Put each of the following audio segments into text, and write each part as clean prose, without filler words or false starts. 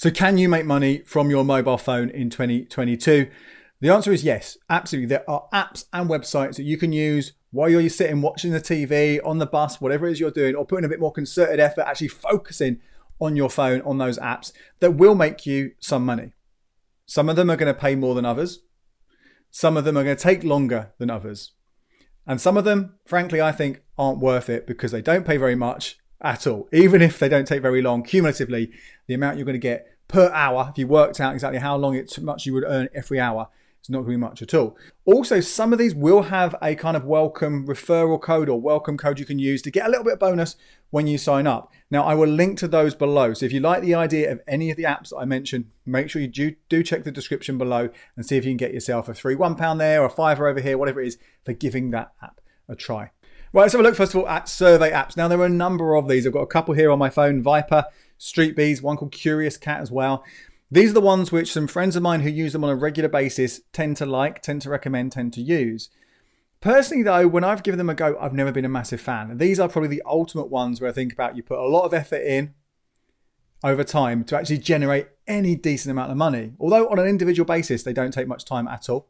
So can you make money from your mobile phone in 2022? The answer is yes, absolutely. There are apps and websites that you can use while you're sitting watching the TV, on the bus, whatever it is you're doing, or putting a bit more concerted effort, actually focusing on your phone, on those apps that will make you some money. Some of them are going to pay more than others. Some of them are going to take longer than others. And some of them, frankly, I think aren't worth it because they don't pay very much at all. Even if they don't take very long, cumulatively, the amount you're going to get per hour, if you worked out exactly how much you would earn every hour, it's not going to be much at all. Also, some of these will have a kind of welcome referral code or welcome code you can use to get a little bit of bonus when you sign up. Now, I will link to those below. So if you like the idea of any of the apps that I mentioned, make sure you do check the description below and see if you can get yourself a free £1 there or a £5 over here, whatever it is, for giving that app a try. Right, let's have a look first of all at survey apps. Now, there are a number of these. I've got a couple here on my phone, Viper, StreetBees, one called Curious Cat as well. These are the ones which some friends of mine who use them on a regular basis tend to like, tend to recommend, tend to use. Personally though, when I've given them a go, I've never been a massive fan. These are probably the ultimate ones where I think about you put a lot of effort in over time to actually generate any decent amount of money. Although on an individual basis, they don't take much time at all.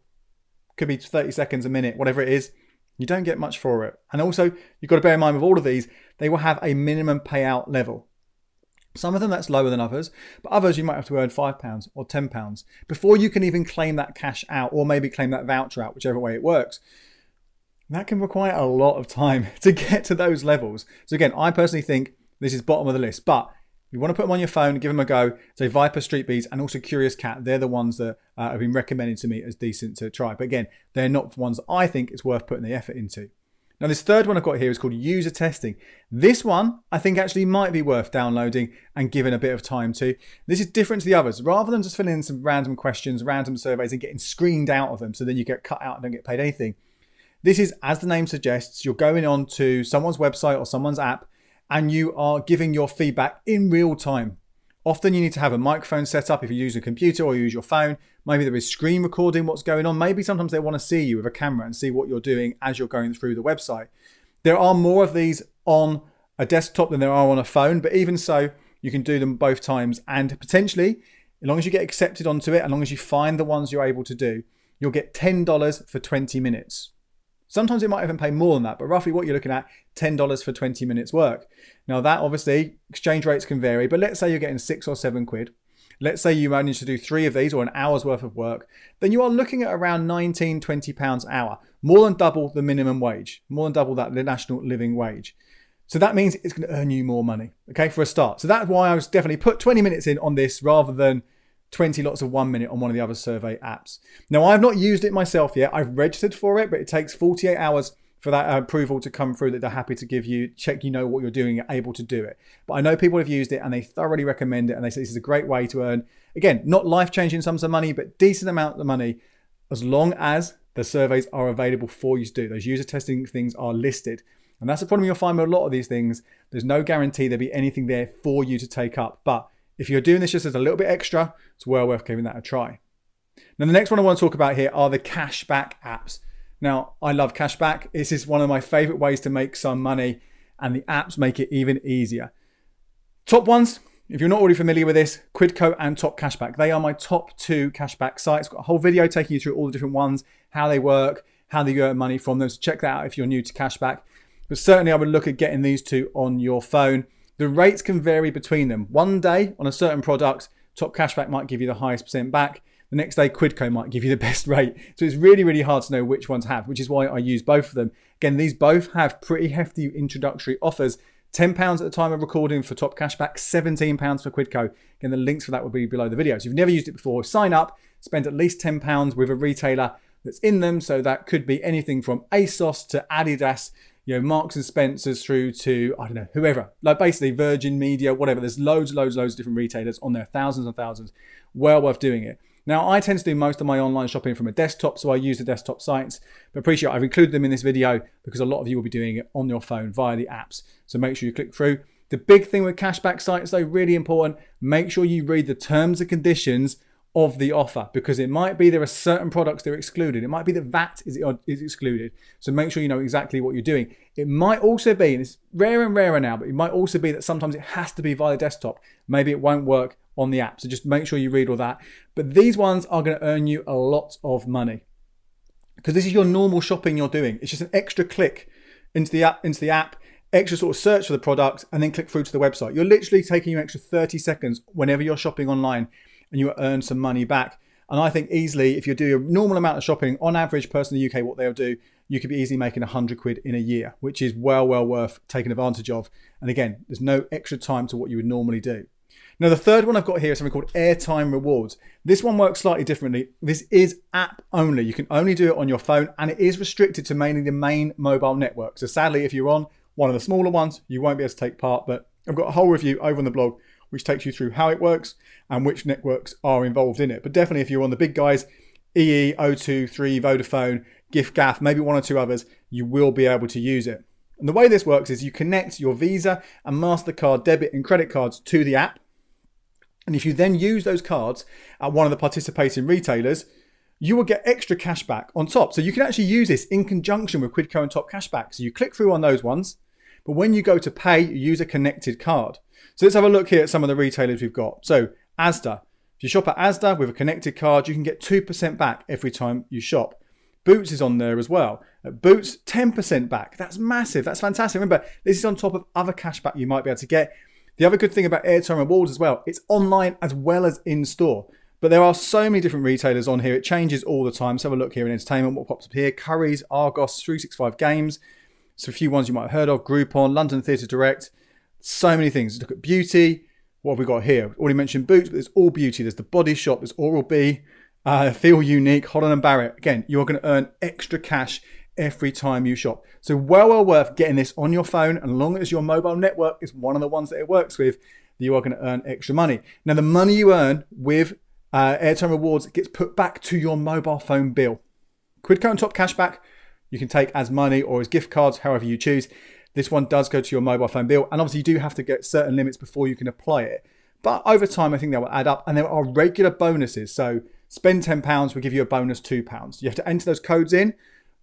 Could be 30 seconds, a minute, whatever it is. You don't get much for it. And also, you've got to bear in mind with all of these, they will have a minimum payout level. Some of them that's lower than others, but others you might have to earn £5 or £10 before you can even claim that cash out or maybe claim that voucher out, whichever way it works. That can require a lot of time to get to those levels. So again, I personally think this is bottom of the list, but you want to put them on your phone, give them a go. So Viper, StreetBees, and also Curious Cat, they're the ones that have been recommended to me as decent to try. But again, they're not ones that I think it's worth putting the effort into. Now, this third one I've got here is called User Testing. This one I think actually might be worth downloading and giving a bit of time to. This is different to the others. Rather than just filling in some random questions, random surveys and getting screened out of them so then you get cut out and don't get paid anything. This is, as the name suggests, you're going on to someone's website or someone's app and you are giving your feedback in real time. Often you need to have a microphone set up if you use a computer or you use your phone. Maybe there is screen recording what's going on. Maybe sometimes they want to see you with a camera and see what you're doing as you're going through the website. There are more of these on a desktop than there are on a phone, but even so, you can do them both times. And potentially, as long as you get accepted onto it, as long as you find the ones you're able to do, you'll get $10 for 20 minutes. Sometimes it might even pay more than that, but roughly what you're looking at, $10 for 20 minutes work. Now that obviously, exchange rates can vary, but let's say you're getting 6 or 7 quid. Let's say you manage to do 3 of these or an hour's worth of work, then you are looking at around £19, £20 an hour, more than double the minimum wage, more than double that the national living wage. So that means it's going to earn you more money, okay, for a start. So that's why I was definitely put 20 minutes in on this rather than 20 lots of 1 minute on one of the other survey apps. Now, I've not used it myself yet. I've registered for it, but it takes 48 hours for that approval to come through that they're happy to give you, check you know what you're doing, you're able to do it. But I know people have used it and they thoroughly recommend it and they say this is a great way to earn, again, not life-changing sums of money, but decent amount of money as long as the surveys are available for you to do. Those user testing things are listed. And that's the problem you'll find with a lot of these things. There's no guarantee there'll be anything there for you to take up. But if you're doing this just as a little bit extra, it's well worth giving that a try. Now, the next one I want to talk about here are the cashback apps. Now, I love cashback. This is one of my favorite ways to make some money, and the apps make it even easier. Top ones, if you're not already familiar with this, Quidco and Top Cashback. They are my top 2 cashback sites. I've got a whole video taking you through all the different ones, how they work, how they earn money from them. So check that out if you're new to cashback. But certainly I would look at getting these 2 on your phone. The rates can vary between them. One day on a certain product, Top Cashback might give you the highest percent back. The next day, Quidco might give you the best rate. So it's really, really hard to know which ones have, which is why I use both of them. Again, these both have pretty hefty introductory offers. £10 at the time of recording for Top Cashback, £17 for Quidco. Again, the links for that will be below the video. So if you've never used it before, sign up, spend at least £10 with a retailer that's in them. So that could be anything from ASOS to Adidas, you know, Marks and Spencer's through to, I don't know, whoever. Like basically Virgin Media, whatever. There's loads of different retailers on there, thousands and thousands. Well worth doing it. Now, I tend to do most of my online shopping from a desktop, so I use the desktop sites, but appreciate I've included them in this video because a lot of you will be doing it on your phone via the apps. So make sure you click through. The big thing with cashback sites, though, really important, make sure you read the terms and conditions of the offer, because it might be there are certain products that are excluded. It might be that VAT is excluded. So make sure you know exactly what you're doing. It might also be, and it's rare and rarer now, but it might also be that sometimes it has to be via desktop. Maybe it won't work on the app. So just make sure you read all that. But these ones are going to earn you a lot of money because this is your normal shopping you're doing. It's just an extra click into the app, extra sort of search for the product, and then click through to the website. You're literally taking you an extra 30 seconds whenever you're shopping online, and you earn some money back. And I think easily, if you do a normal amount of shopping, on average, person in the UK, what they'll do, you could be easily making 100 quid in a year, which is well worth taking advantage of. And again, there's no extra time to what you would normally do. Now, the third one I've got here is something called Airtime Rewards. This one works slightly differently. This is app only. You can only do it on your phone, and it is restricted to mainly the main mobile network. So sadly, if you're on one of the smaller ones, you won't be able to take part, but I've got a whole review over on the blog which takes you through how it works and which networks are involved in it. But definitely if you're on the big guys, EE, O2, 3, Vodafone, giffgaff, maybe one or two others, you will be able to use it. And the way this works is you connect your Visa and MasterCard debit and credit cards to the app. And if you then use those cards at one of the participating retailers, you will get extra cash back on top. So you can actually use this in conjunction with Quidco and Top Cashback. So you click through on those ones, but when you go to pay, you use a connected card. So let's have a look here at some of the retailers we've got. So Asda, if you shop at Asda with a connected card, you can get 2% back every time you shop. Boots is on there as well. At Boots, 10% back. That's massive. That's fantastic. Remember, this is on top of other cashback you might be able to get. The other good thing about Airtime Rewards as well, it's online as well as in store. But there are so many different retailers on here. It changes all the time. So have a look here in entertainment. What pops up here? Currys, Argos, 365 Games. So a few ones you might have heard of. Groupon, London Theatre Direct. So many things. Look at beauty. What have we got here? Already mentioned Boots, but there's all beauty. There's The Body Shop. There's Oral-B. Feel Unique. Holland & Barrett. Again, you're going to earn extra cash every time you shop. So well worth getting this on your phone. And as long as your mobile network is one of the ones that it works with, you are going to earn extra money. Now, the money you earn with Airtime Rewards gets put back to your mobile phone bill. Quidco and Top Cashback, you can take as money or as gift cards, however you choose. This one does go to your mobile phone bill. And obviously you do have to get certain limits before you can apply it. But over time, I think that will add up. And there are regular bonuses. So spend £10, we'll give you a bonus £2. You have to enter those codes in,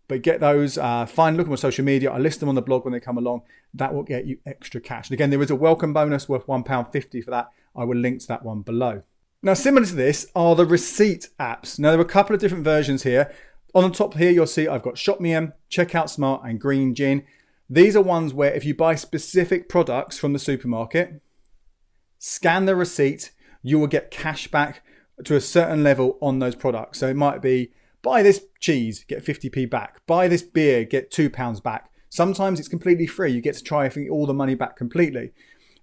but get those, look at my social media. I list them on the blog when they come along. That will get you extra cash. And again, there is a welcome bonus worth £1.50 for that. I will link to that one below. Now, similar to this are the receipt apps. Now, there are a couple of different versions here. On the top here, you'll see I've got ShopMeM, Checkout Smart, and Green Gin. These are ones where if you buy specific products from the supermarket, scan the receipt, you will get cash back to a certain level on those products. So it might be, buy this cheese, get 50p back. Buy this beer, get £2 back. Sometimes it's completely free. You get to try all the money back completely.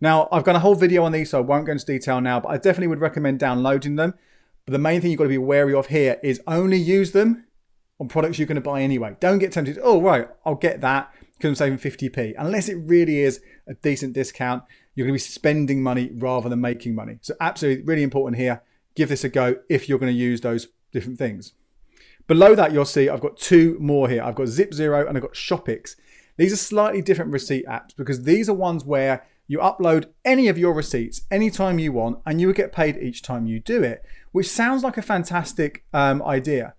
Now, I've got a whole video on these, so I won't go into detail now, but I definitely would recommend downloading them. But the main thing you've got to be wary of here is only use them on products you're going to buy anyway. Don't get tempted, oh, right, I'll get that because I'm saving 50p. Unless it really is a decent discount, you're going to be spending money rather than making money. So absolutely really important here. Give this a go if you're going to use those different things. Below that, you'll see I've got two more here. I've got ZipZero and I've got Shopix. These are slightly different receipt apps because these are ones where you upload any of your receipts anytime you want and you will get paid each time you do it, which sounds like a fantastic idea.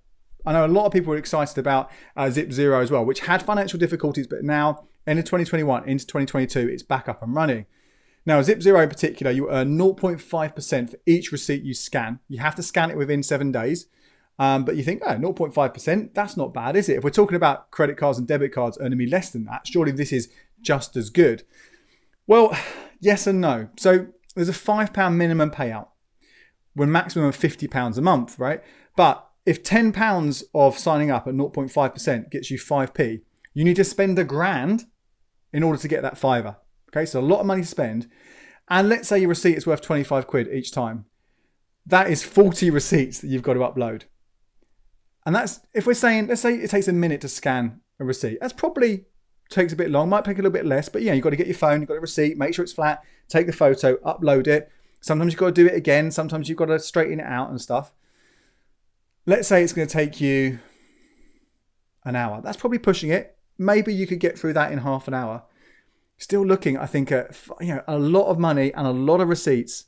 I know a lot of people are excited about ZipZero as well, which had financial difficulties, but now, end of 2021 into 2022, it's back up and running. Now, ZipZero in particular, you earn 0.5% for each receipt you scan. You have to scan it within 7 days. But you think, oh, 0.5%, that's not bad, is it? If we're talking about credit cards and debit cards earning me less than that, surely this is just as good. Well, yes and no. So there's a £5 minimum payout with a maximum of £50 a month, right? But if £10 of signing up at 0.5% gets you 5p, you need to spend £1,000 in order to get that fiver. Okay, so a lot of money to spend. And let's say your receipt is worth 25 quid each time. That is 40 receipts that you've got to upload. And that's, if we're saying, let's say it takes a minute to scan a receipt. That's probably takes a bit long, might take a little bit less, but yeah, you've got to get your phone, you've got a receipt, make sure it's flat, take the photo, upload it. Sometimes you've got to do it again. Sometimes you've got to straighten it out and stuff. Let's say it's going to take you an hour. That's probably pushing it. Maybe you could get through that in half an hour. Still looking, I think, at a lot of money and a lot of receipts.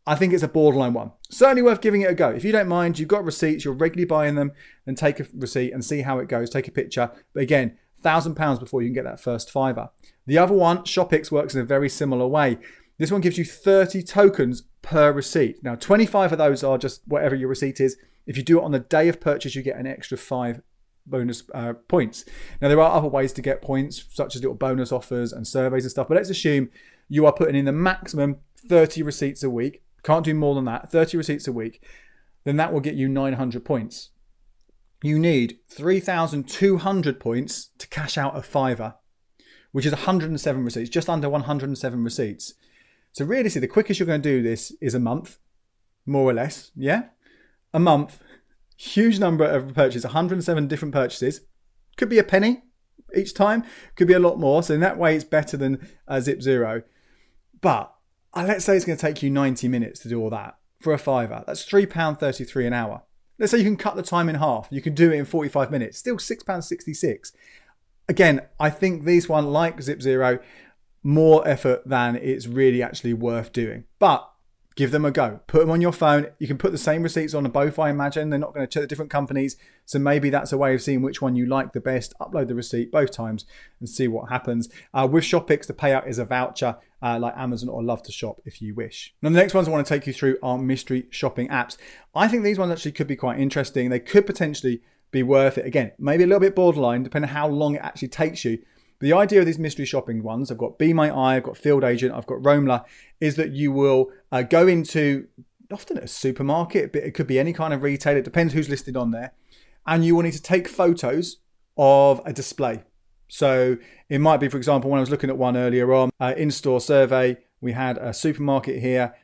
I think it's a borderline one. Certainly worth giving it a go. If you don't mind, you've got receipts, you're regularly buying them, then take a receipt and see how it goes. Take a picture. But again, £1,000 before you can get that first fiver. The other one, Shopix, works in a very similar way. This one gives you 30 tokens per receipt. Now, 25 of those are just whatever your receipt is. If you do it on the day of purchase, you get an extra 5 bonus points. Now, there are other ways to get points, such as little bonus offers and surveys and stuff, but let's assume you are putting in the maximum 30 receipts a week. Can't do more than that, 30 receipts a week. Then that will get you 900 points. You need 3,200 points to cash out a fiver, which is 107 receipts, just under 107 receipts. So realistically, the quickest you're going to do this is a month, more or less, yeah? A month, huge number of purchases, 107 different purchases. Could be a penny each time, could be a lot more. So in that way, it's better than Zip Zero. But let's say it's going to take you 90 minutes to do all that for a fiver. That's £3.33 an hour. Let's say you can cut the time in half. You can do it in 45 minutes. Still £6.66. Again, I think these one, like Zip Zero, more effort than it's really actually worth doing. But give them a go. Put them on your phone. You can put the same receipts on both, I imagine. They're not going to check the different companies. So maybe that's a way of seeing which one you like the best. Upload the receipt both times and see what happens. With Shopix, the payout is a voucher like Amazon or Love to Shop if you wish. Now, the next ones I want to take you through are mystery shopping apps. I think these ones actually could be quite interesting. They could potentially be worth it. Again, maybe a little bit borderline, depending on how long it actually takes you. The idea of these mystery shopping ones, I've got Be My Eye, I've got Field Agent, I've got Roamla, is that you will go into often a supermarket, but it could be any kind of retailer, it depends who's listed on there, and you will need to take photos of a display. So it might be, for example, when I was looking at one earlier on, in-store survey, we had a supermarket here,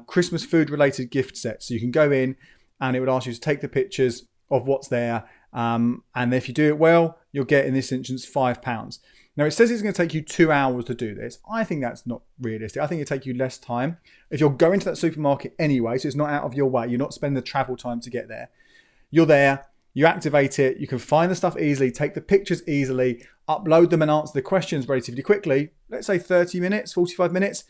Christmas food related gift sets. So you can go in and it would ask you to take the pictures of what's there. And if you do it well, you'll get, in this instance, £5. Now, it says it's going to take you 2 hours to do this. I think that's not realistic. I think it'll take you less time. If you're going to that supermarket anyway, so it's not out of your way, you're not spending the travel time to get there. You're there, you activate it, you can find the stuff easily, take the pictures easily, upload them and answer the questions relatively quickly. Let's say 30 minutes, 45 minutes,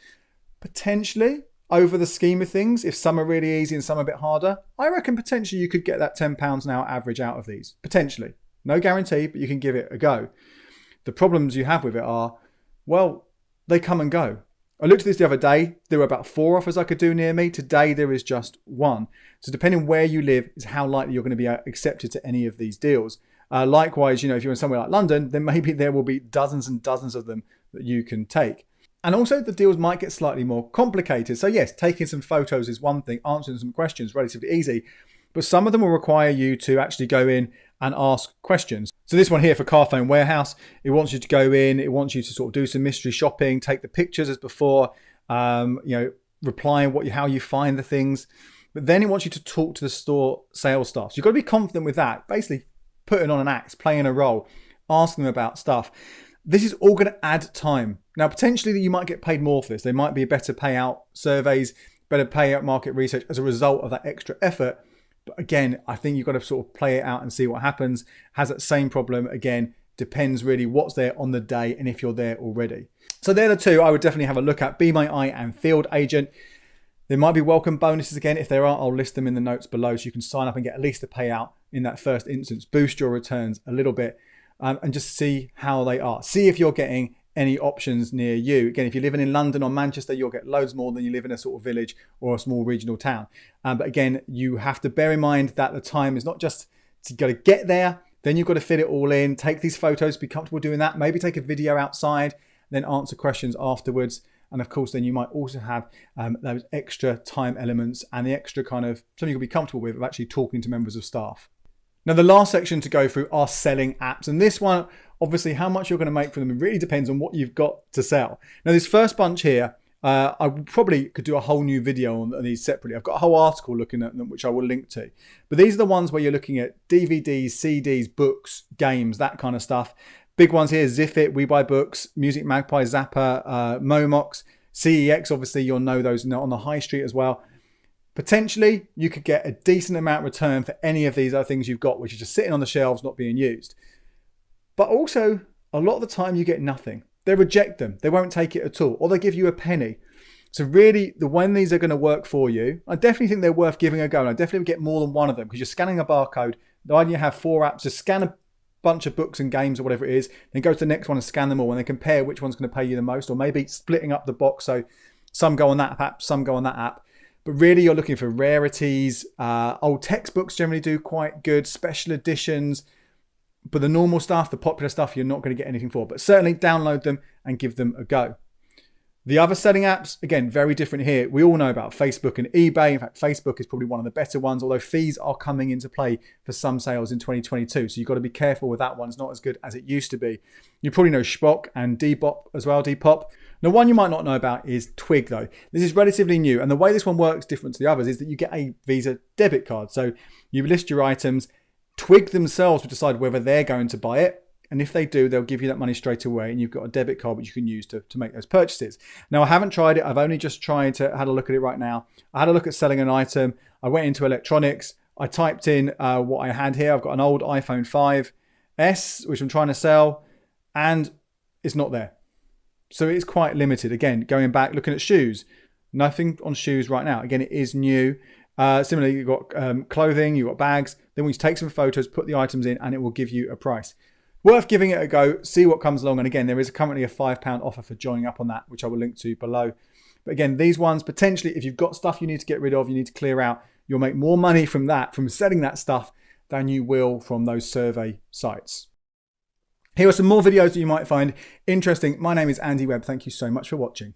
potentially. Over the scheme of things, if some are really easy and some are a bit harder, I reckon potentially you could get that £10 an hour average out of these. Potentially. No guarantee, but you can give it a go. The problems you have with it are, well, they come and go. I looked at this the other day. There were about 4 offers I could do near me. Today, there is just 1. So depending where you live is how likely you're going to be accepted to any of these deals. Likewise, if you're in somewhere like London, then maybe there will be dozens and dozens of them that you can take. And also the deals might get slightly more complicated. So yes, taking some photos is one thing, answering some questions relatively easy, but some of them will require you to actually go in and ask questions. So this one here for Carphone Warehouse, it wants you to go in, it wants you to sort of do some mystery shopping, take the pictures as before, replying how you find the things, but then it wants you to talk to the store sales staff. So you've got to be confident with that, basically putting on an act, playing a role, asking them about stuff. This is all going to add time. Now, potentially you might get paid more for this. There might be better payout surveys, better payout market research as a result of that extra effort. But again, I think you've got to sort of play it out and see what happens. Has that same problem, again, depends really what's there on the day and if you're there already. So they're the two I would definitely have a look at, Be My Eye and Field Agent. There might be welcome bonuses again. If there are, I'll list them in the notes below so you can sign up and get at least a payout in that first instance, boost your returns a little bit. And just see how they are. See if you're getting any options near you. Again, if you're living in London or Manchester, you'll get loads more than you live in a sort of village or a small regional town. But again, you have to bear in mind that the time is not just to go to get there, then you've got to fit it all in, take these photos, be comfortable doing that, maybe take a video outside, then answer questions afterwards. And of course, then you might also have those extra time elements and the extra kind of something you'll be comfortable with of actually talking to members of staff. Now, the last section to go through are selling apps. And this one, obviously, how much you're going to make from them, it really depends on what you've got to sell. Now, this first bunch here, I probably could do a whole new video on these separately. I've got a whole article looking at them, which I will link to. But these are the ones where you're looking at DVDs, CDs, books, games, that kind of stuff. Big ones here, Ziffit, We Buy Books, Music Magpie, Zappa, Momox, CEX, obviously you'll know those on the high street as well. Potentially, you could get a decent amount of return for any of these other things you've got, which are just sitting on the shelves, not being used. But also, a lot of the time you get nothing. They reject them. They won't take it at all, or they give you a penny. So really, when these are going to work for you, I definitely think they're worth giving a go. And I definitely would get more than one of them because you're scanning a barcode. The idea you have 4 apps, just scan a bunch of books and games or whatever it is, then go to the next one and scan them all and then compare which one's going to pay you the most, or maybe splitting up the box so some go on that app, some go on that app. But really you're looking for rarities. Old textbooks generally do quite good, special editions. But the normal stuff, the popular stuff, you're not going to get anything for. But certainly download them and give them a go. The other selling apps, again, very different here. We all know about Facebook and eBay. In fact, Facebook is probably one of the better ones, although fees are coming into play for some sales in 2022. So you've got to be careful with that one. It's not as good as it used to be. You probably know Shpock and Depop as well, Depop. Now, one you might not know about is Twig, though. This is relatively new. And the way this one works different to the others is that you get a Visa debit card. So you list your items. Twig themselves will decide whether they're going to buy it. And if they do, they'll give you that money straight away, and you've got a debit card which you can use to make those purchases. Now, I haven't tried it. I've only just had a look at it right now. I had a look at selling an item. I went into electronics. I typed in what I had here. I've got an old iPhone 5S, which I'm trying to sell, and it's not there. So it's quite limited. Again, going back, looking at shoes. Nothing on shoes right now. Again, it is new. Similarly, you've got clothing, you've got bags. Then we take some photos, put the items in, and it will give you a price. Worth giving it a go, see what comes along. And again, there is currently a £5 offer for joining up on that, which I will link to below. But again, these ones, potentially, if you've got stuff you need to get rid of, you need to clear out, you'll make more money from that, from selling that stuff, than you will from those survey sites. Here are some more videos that you might find interesting. My name is Andy Webb. Thank you so much for watching.